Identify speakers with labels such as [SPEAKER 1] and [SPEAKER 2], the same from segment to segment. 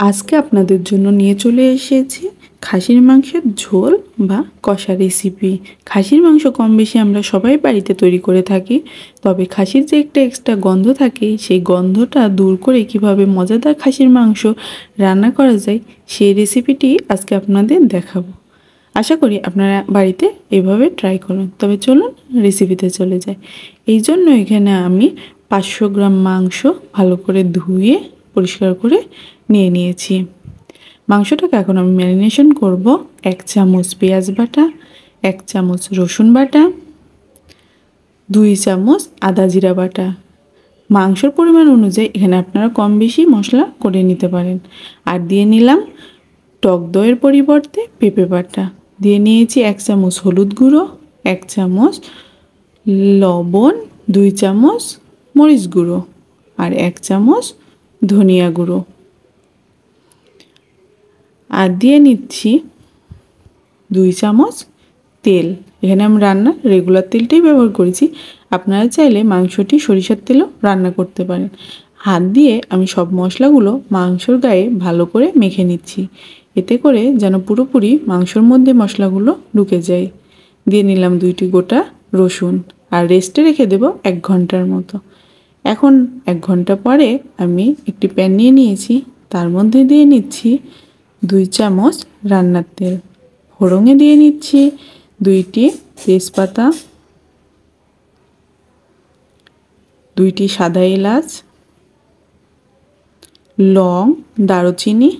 [SPEAKER 1] আজকে আপনাদের জন্য নিয়ে চলে এসেছি খাসির মাংসের ঝোল বা কষা রেসিপি। খাসির মাংস কম বেশি আমরা সবাই বাড়িতে তৈরি করে থাকি, তবে খাসির যে একটা এক্সট্রা গন্ধ থাকে সেই গন্ধটা দূর করে কিভাবে মজাদার খাসির মাংস রান্না করা যায় সেই রেসিপিটি আজকে আপনাদের দেখাবো। আশা করি আপনারা বাড়িতে এভাবে ট্রাই করুন। তবে চলুন রেসিপিতে চলে যাই। এই জন্য এখানে আমি 500 গ্রাম মাংস ভালো করে ধুয়ে পরিষ্কার করে নিয়ে নিয়েছি। মাংসটাকে এখন আমি ম্যারিনেশন করব। 1 চামচ পেঁয়াজ বাটা, 1 চামচ রসুন বাটা, 2 চামচ আদা জিরা বাটা। মাংসর পরিমাণ অনুযায়ী এখানে আপনারা কম বেশি মশলা করে নিতে পারেন। আর দিয়ে নিলাম টক দইয়ের পরিবর্তে পেঁপে বাটা। দিয়ে নিয়েছি 1 চামচ হলুদ গুঁড়ো, 1 চামচ লবণ, 2 চামচ মরিচ গুঁড়ো আর 1 চামচ ধনিয়া গুঁড়ো। আর দিয়ে নিচ্ছি 2 চামচ তেল। এখানে আমি রান্নার রেগুলার তেলটাই ব্যবহার করেছি, আপনারা চাইলে মাংসটি সরিষার তেলও রান্না করতে পারেন। হাত দিয়ে আমি সব মশলাগুলো মাংসর গায়ে ভালো করে মেখে নিচ্ছি, এতে করে যেন পুরোপুরি মাংসর মধ্যে মশলাগুলো ঢুকে যায়। দিয়ে নিলাম 2টি গোটা রসুন আর রেস্টে রেখে দেব 1 ঘন্টার মতো। এখন 1 ঘন্টা পরে আমি একটি প্যান নিয়ে নিয়েছি, তার মধ্যে দিয়ে নিচ্ছি 2 চামচ রান্নার তেল। ফোড়নে দিয়ে নিচ্ছি 2টি তেজপাতা, 2টি সাদা এলাচ, লং, দারুচিনি।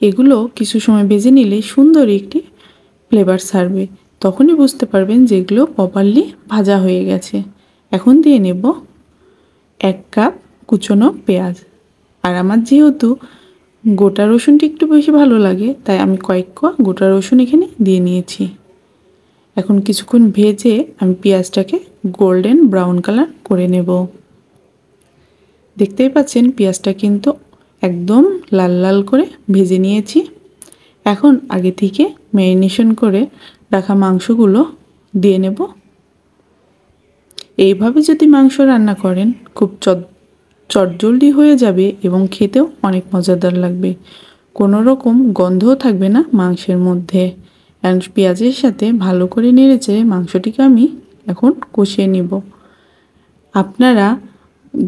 [SPEAKER 1] এগুলো কিছু সময় ভেজে নিলে সুন্দর একটি ফ্লেভার ছাড়বে, তখনই বুঝতে পারবেন যে এগুলো প্রপারলি ভাজা হয়ে গেছে। এখন দিয়ে নেব 1 কাপ কুচনো পেঁয়াজ। আর আমার যেহেতু গোটা রসুনটি একটু বেশি ভালো লাগে, তাই আমি কয়েক কোয়া গোটা রসুন এখানে দিয়ে নিয়েছি। এখন কিছুক্ষণ ভেজে আমি পেঁয়াজটাকে গোল্ডেন ব্রাউন কালার করে নেব। দেখতেই পাচ্ছেন পেঁয়াজটা কিন্তু একদম লাল লাল করে ভেজে নিয়েছি। এখন আগে থেকে ম্যারিনেশন করে রাখা মাংসগুলো দিয়ে নেব। এইভাবে যদি মাংস রান্না করেন খুব চটজলদি হয়ে যাবে এবং খেতেও অনেক মজাদার লাগবে, কোনো রকম গন্ধও থাকবে না মাংসের মধ্যে। পেঁয়াজের সাথে ভালো করে নেড়েচেড়ে মাংসটিকে আমি এখন কষিয়ে নিব। আপনারা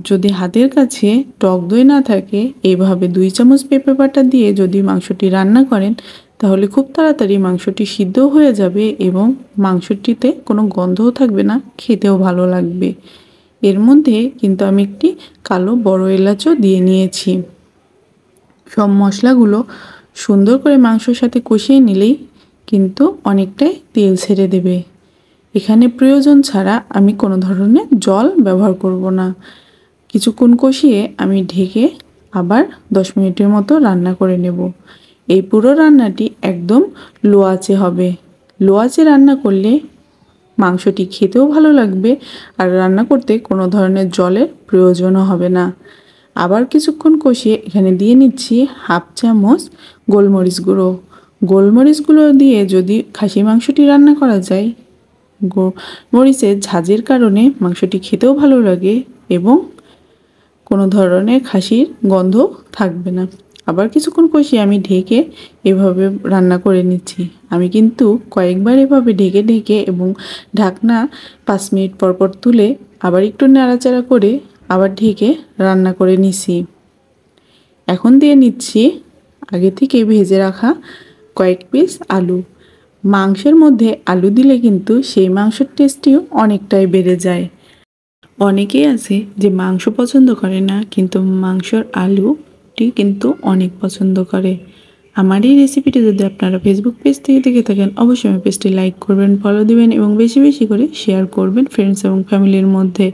[SPEAKER 1] যদি হাতের কাছে টক দই না থাকে, এইভাবে 2 চামচ পেঁপে বাটা দিয়ে যদি মাংসটি রান্না করেন তাহলে খুব তাড়াতাড়ি মাংসটি সিদ্ধ হয়ে যাবে এবং মাংসটিতে কোনো গন্ধও থাকবে না, খেতেও ভালো লাগবে। এর মধ্যে কিন্তু আমি একটি কালো বড় এলাচও দিয়ে নিয়েছি। সব মশলাগুলো সুন্দর করে মাংসর সাথে কষিয়ে নিলেই কিন্তু অনেকটাই তেল ছেড়ে দেবে। এখানে প্রয়োজন ছাড়া আমি কোনো ধরনের জল ব্যবহার করব না। কিছুক্ষণ কষিয়ে আমি ঢেকে আবার 10 মিনিটের মতো রান্না করে নেব। এই পুরো রান্নাটি একদম লো আঁচে হবে। লো আঁচে রান্না করলে মাংসটি খেতেও ভালো লাগবে আর রান্না করতে কোনো ধরনের জলের প্রয়োজনও হবে না। আবার কিছুক্ষণ কষিয়ে এখানে দিয়ে নিচ্ছি 1/2 চামচ গোলমরিচ গুঁড়ো। গোলমরিচ গুঁড়ো দিয়ে যদি খাসি মাংসটি রান্না করা যায়, মরিচের ঝাঁঝের কারণে মাংসটি খেতেও ভালো লাগে এবং কোনো ধরনের খাসির গন্ধ থাকবে না। আবার কিছুক্ষণ কষিয়ে আমি ঢেকে এভাবে রান্না করে নিচ্ছি। আমি কিন্তু কয়েকবার এভাবে ঢেকে ঢেকে এবং ঢাকনা 5 মিনিট পর পর তুলে আবার একটু নাড়াচাড়া করে আবার ঢেকে রান্না করে নিছি। এখন দিয়ে নিচ্ছি আগে থেকে ভেজে রাখা কয়েক পিস আলু। মাংসের মধ্যে আলু দিলে কিন্তু সেই মাংসের টেস্টিও অনেকটাই বেড়ে যায়। অনেকেই আছে যে মাংস পছন্দ করে না, কিন্তু মাংসর আলুটি কিন্তু অনেক পছন্দ করে। আমার এই রেসিপিটি যদি আপনারা ফেসবুক পেজ থেকে দেখে থাকেন, অবশ্যই আমার পেজটি লাইক করবেন, ফলো দিবেন এবং বেশি বেশি করে শেয়ার করবেন ফ্রেন্ডস এবং ফ্যামিলির মধ্যে।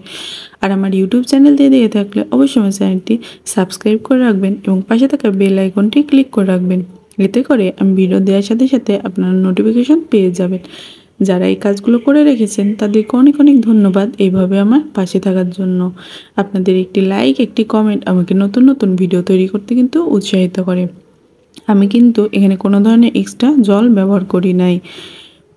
[SPEAKER 1] আর আমার ইউটিউব চ্যানেল দিয়ে দেখে থাকলে অবশ্যই আমার চ্যানেলটি সাবস্ক্রাইব করে রাখবেন এবং পাশে থাকা বেল আইকনটি ক্লিক করে রাখবেন। এতে করে আমি ভিডিও দেওয়ার সাথে সাথে আপনারা নোটিফিকেশন পেয়ে যাবেন। যারা এই কাজগুলো করে রেখেছেন তাদেরকে অনেক অনেক ধন্যবাদ এইভাবে আমার পাশে থাকার জন্য। আপনাদের একটি লাইক, একটি কমেন্ট আমাকে নতুন নতুন ভিডিও তৈরি করতে কিন্তু উৎসাহিত করে। আমি কিন্তু এখানে কোনো ধরনের এক্সট্রা জল ব্যবহার করি নাই।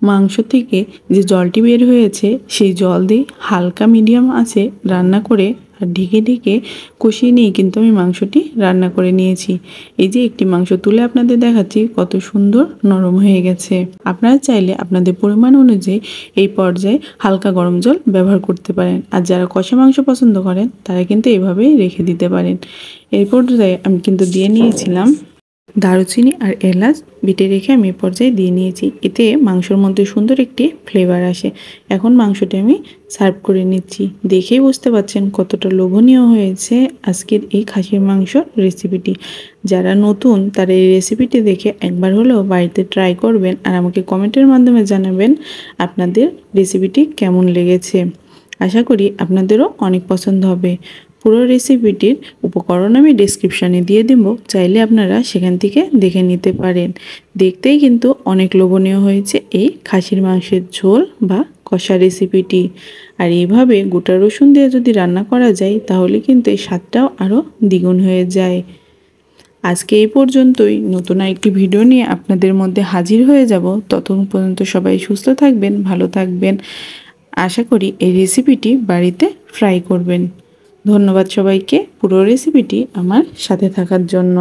[SPEAKER 1] মাংস থেকে যে জলটি বের হয়েছে সেই জল দিয়ে হালকা মিডিয়াম আঁচে রান্না করে ঢেকে ঢেকে কষিয়ে নিয়ে কিন্তু আমি মাংসটি রান্না করে নিয়েছি। এই যে একটি মাংস তুলে আপনাদের দেখাচ্ছি কত সুন্দর নরম হয়ে গেছে। আপনারা চাইলে আপনাদের পরিমাণ অনুযায়ী এই পর্যায়ে হালকা গরম জল ব্যবহার করতে পারেন। আর যারা কষা মাংস পছন্দ করেন তারা কিন্তু এভাবেই রেখে দিতে পারেন। এই পর্যায়ে আমি কিন্তু দিয়ে নিয়েছিলাম দারুচিনি আর এলাচ বেটে রেখে আমি এই পর্যায়ে দিয়ে নিয়েছি। এতে মাংসের মধ্যে সুন্দর একটি ফ্লেভার আসে। এখন মাংসটি আমি সার্ভ করে নিচ্ছি। দেখেই বুঝতে পারছেন কতটা লোভনীয় হয়েছে আজকের এই খাসির মাংসর রেসিপিটি। যারা নতুন তারা এই রেসিপিটি দেখে একবার হলেও বাড়িতে ট্রাই করবেন আর আমাকে কমেন্টের মাধ্যমে জানাবেন আপনাদের রেসিপিটি কেমন লেগেছে। আশা করি আপনাদেরও অনেক পছন্দ হবে। পুরো রেসিপিটির উপকরণ আমি ডেসক্রিপশানে দিয়ে দেব, চাইলে আপনারা সেখান থেকে দেখে নিতে পারেন। দেখতেই কিন্তু অনেক লোভনীয় হয়েছে এই খাসির মাংসের ঝোল বা কষা রেসিপিটি। আর এইভাবে গোটা রসুন দিয়ে যদি রান্না করা যায় তাহলে কিন্তু এই স্বাদটাও আরও দ্বিগুণ হয়ে যায়। আজকে এই পর্যন্তই। নতুন আরেকটি ভিডিও নিয়ে আপনাদের মধ্যে হাজির হয়ে যাব। ততক্ষণ পর্যন্ত সবাই সুস্থ থাকবেন, ভালো থাকবেন। আশা করি এই রেসিপিটি বাড়িতে ট্রাই করবেন। ধন্যবাদ সবাইকে পুরো রেসিপিটি আমার সাথে থাকার জন্য।